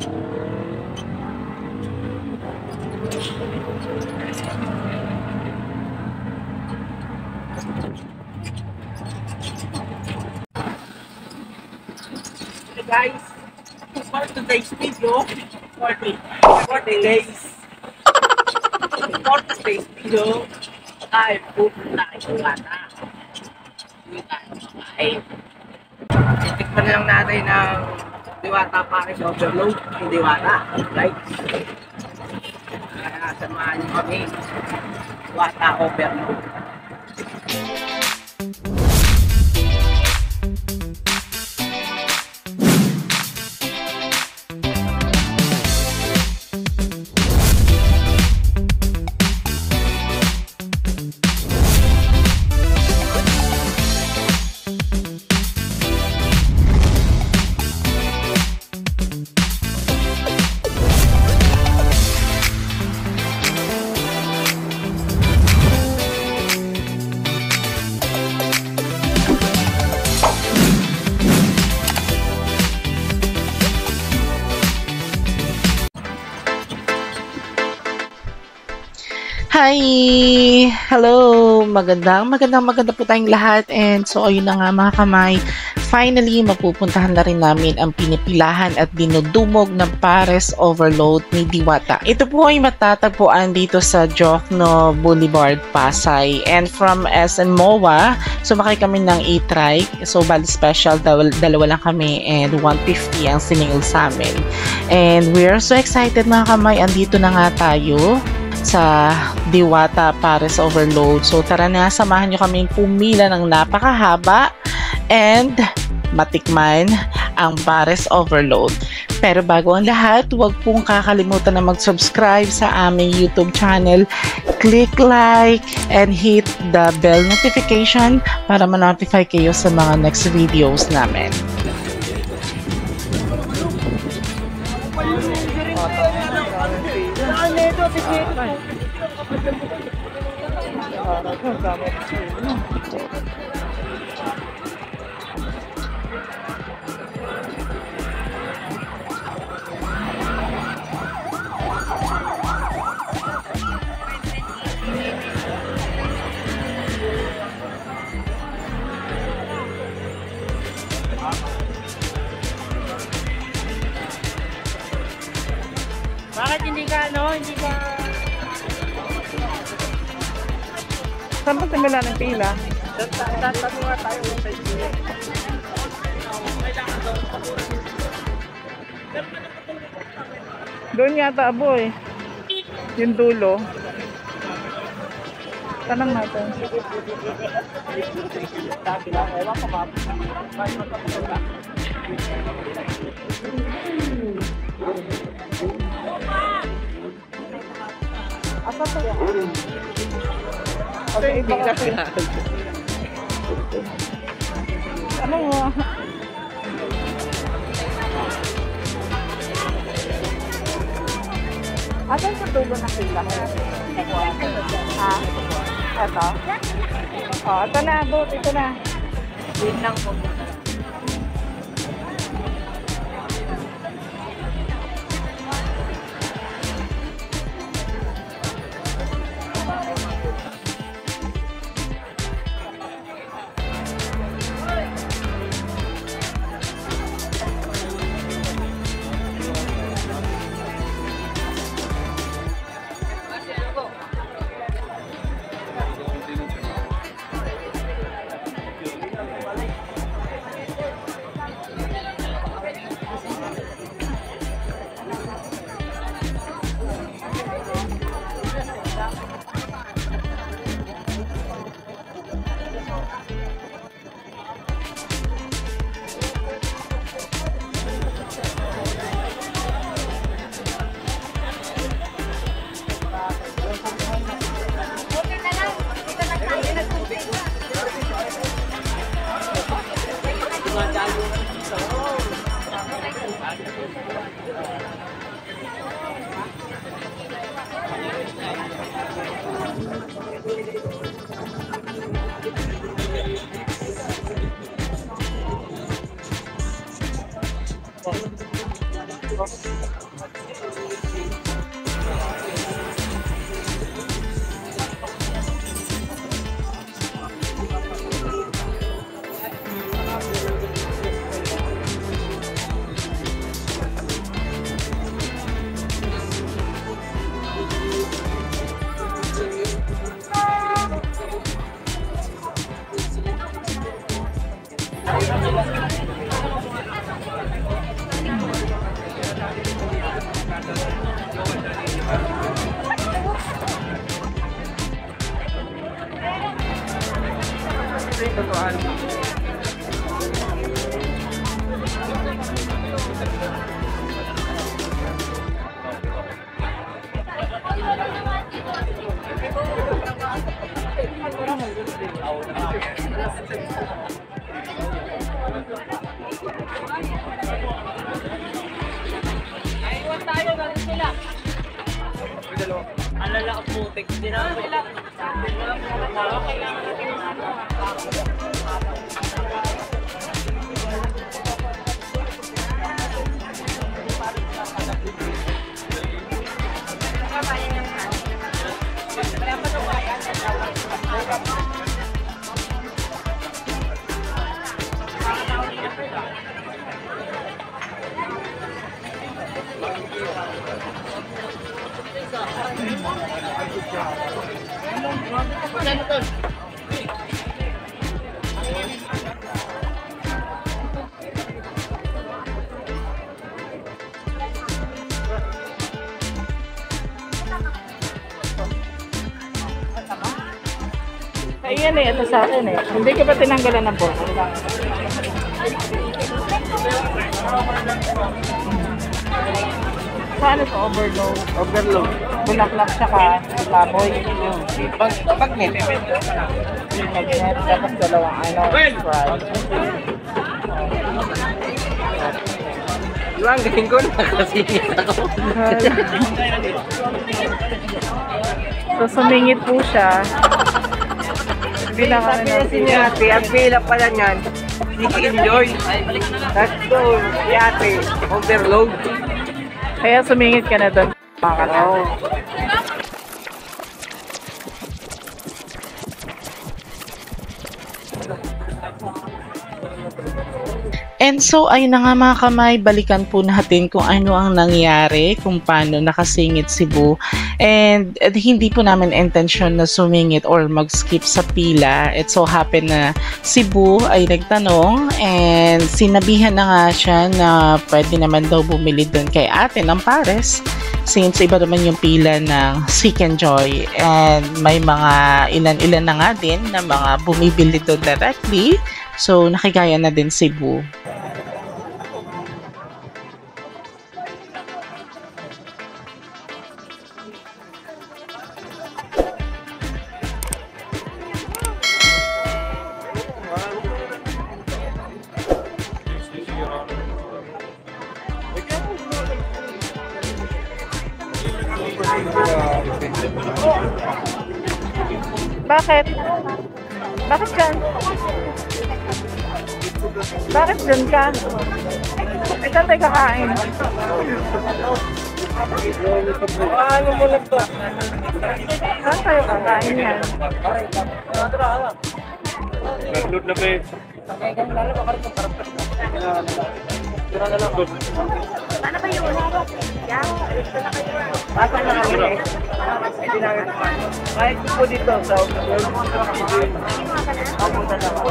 Guys, for today's video, for today's video, ay pupunta tayo bata. Hindi tayo makain. Titikman lang natin ng Diwata Paris Overload. Yung Diwata, right? Kaya samahan niyo kami. Diwata Overload. Hi! Hello! Maganda po tayong lahat. And so, ayun na nga mga kamay. Finally, mapupuntahan na rin namin ang pinipilahan at dinudumog ng Pares Overload ni Diwata. Ito po ay matatagpuan dito sa Jokno Boulevard, Pasay. And from SM MOA, sumakay kami ng e-trike. So, bali special, dalawa lang kami and 150 ang siningil sa amin. And we are so excited mga kamay. Andito na nga tayo sa Diwata Pares Overload. So tara na, samahan nyo kaming pumila ng napakahaba and matikman ang Pares Overload. Pero bago ang lahat, huwag pong kakalimutan na mag-subscribe sa aming YouTube channel. Click like and hit the bell notification para ma-notify kayo sa mga next videos namin. Bakit hindi ka Saan ba simula ng pila? Tatanong nga tayo sa iyo. Doon yata boy. Yung dulo. Tanong natin. Asa to yan? Okay, baka ano mo? Asan sa dulo na pila? Ha? Ito? Oh, ito na, boat. Ito na. Yun lang po. Alala ang putik din ako. Ayan eh, ito sa akin eh. Hindi ka ba tinanggalan ng boto? Saan ito? Overload? Overload. Bulaklak siya ka, baboy. Pag may Magnet, tapos dalawang ano, fried. Lang, galing ko na kasi ako. So, sumingit po siya. Binaka na Si Ate, ang pila pala niyan. Enjoy. Let's go, si Ate. Overload. Kaya sumingit ka na doon. Oo. And so, ayun na nga mga kamay, balikan po natin kung ano ang nangyari, kung paano nakasingit si Boo. And hindi po namin intention na sumingit or mag-skip sa pila. It so happened na si Boo ay nagtanong and sinabihan na nga siya na pwede naman daw bumili doon kay ate ng pares since iba naman yung pila ng Seek and Joy. And may mga ilan-ilan na nga din na mga bumibili doon directly. So, nakigaya na din si Boo. Bakit? Bakit dyan? Bakit dyan ka? Eh, saan tayo kakain? Ano mo lang to? Saan tayo kakain yan? Nag-load na ba eh? Paano ba yun? Yan. Basta na kami eh. Hindi na kahit po dito sa papunta na ako.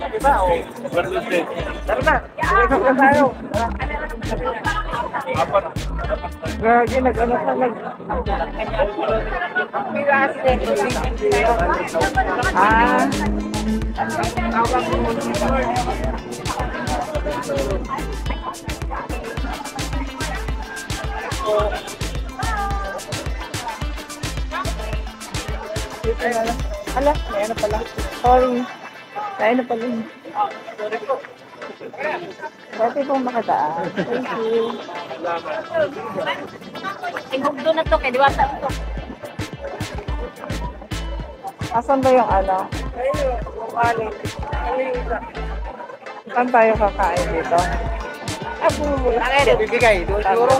Diba? Tara na. Tayo. Gagi, nag-ano ka, Ah. Hala, may ano pala. Sorry. May ano pala. Sorry po. Pwede pong makadaan. Thank you. Tingog na to, kaya di ba to? Asan ba yung ano? Saan tayo kakain dito? Bibigay. Siguro.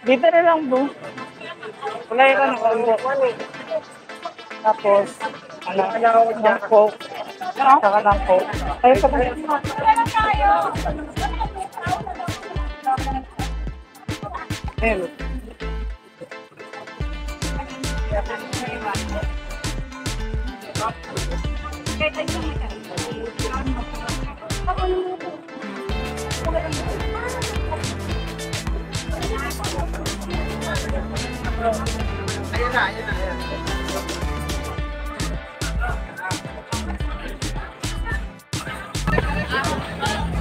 Dito na lang, bro. Wala ka ng combo. Tapos, ng coke. Saka ng coke. Tayo pa na. Ayun.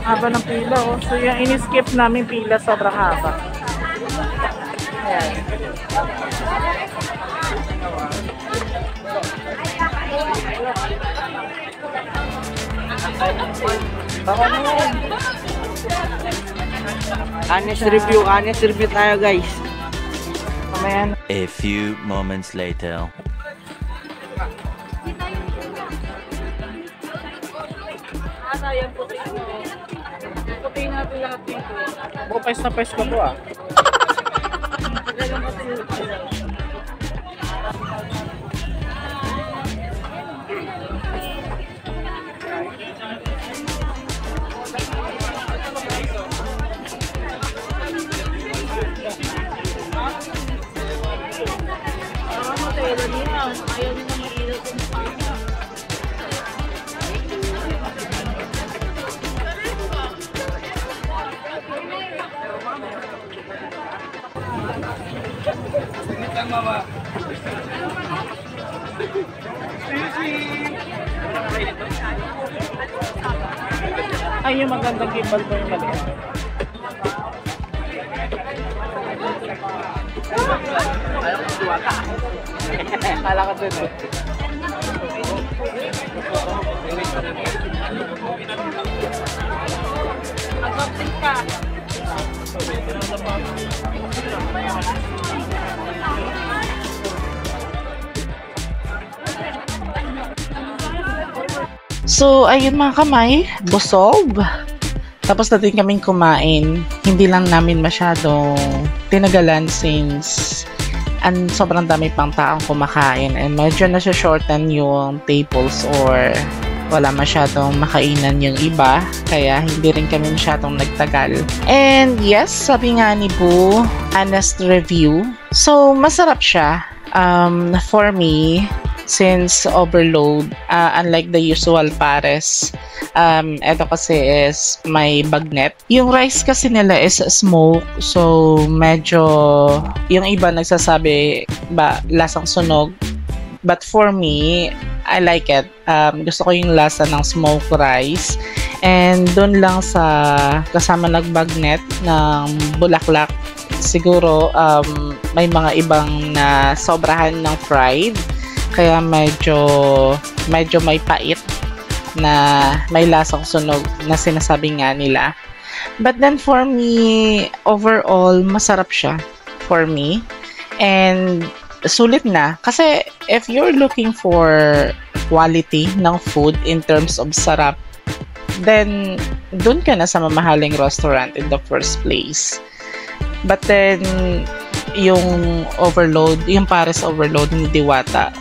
Haba ng pila, oh. So, yung in-skip namin pila sobrang haba. Ayan. Baka na yan. Honest review tayo, guys. Mamaya na. A few moments later. Puti natin lahat dito. Bupes na pes ko to, ah. Ay, yung magandang gimbal po yung maliit. Kala ka dun eh. Mag-opting ka. So, ayun mga kamay, busog. Tapos na din kaming kumain. Hindi lang namin masyadong tinagalan since sobrang dami pang taong kumakain and medyo nasa-shorten yung tables or wala masyadong makainan yung iba. Kaya hindi rin kami masyadong nagtagal. And yes, sabi nga ni Boo, honest review. So, masarap siya. For me, since overload, unlike the usual pares, ito kasi is may bagnet. Yung rice kasi nila is smoke, so medyo yung iba nagsasabi ba lasang sunog, but for me I like it. Gusto ko yung lasa ng smoke rice, and dun lang sa kasama nagbagnet ng bulaklak siguro may mga ibang na sobrahan ng fried. Kaya medyo may pait na may lasang sunog na sinasabi nga nila. But then for me, overall, masarap siya for me. And sulit na. Kasi if you're looking for quality ng food in terms of sarap, then dun ka na sa mamahaling restaurant in the first place. But then, yung overload, yung Pares overload ni Diwata,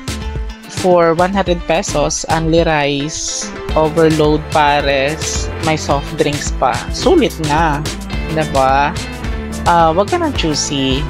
for 100 pesos, only rice, overload Pares, may soft drinks pa. Sulit na. Diba? Wag ka nang choosy.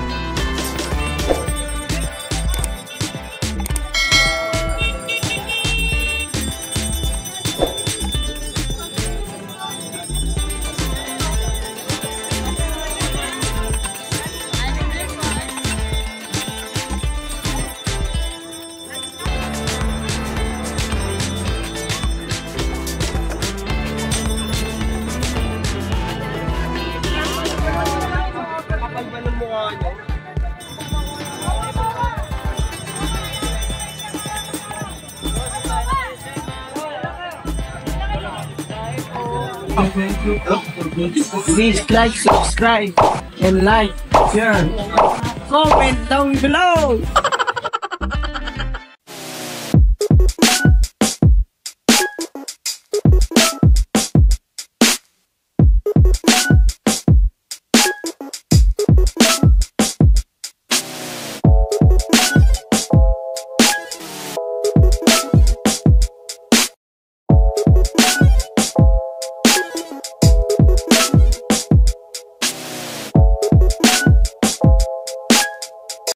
Please like, subscribe, and like, share, comment down below.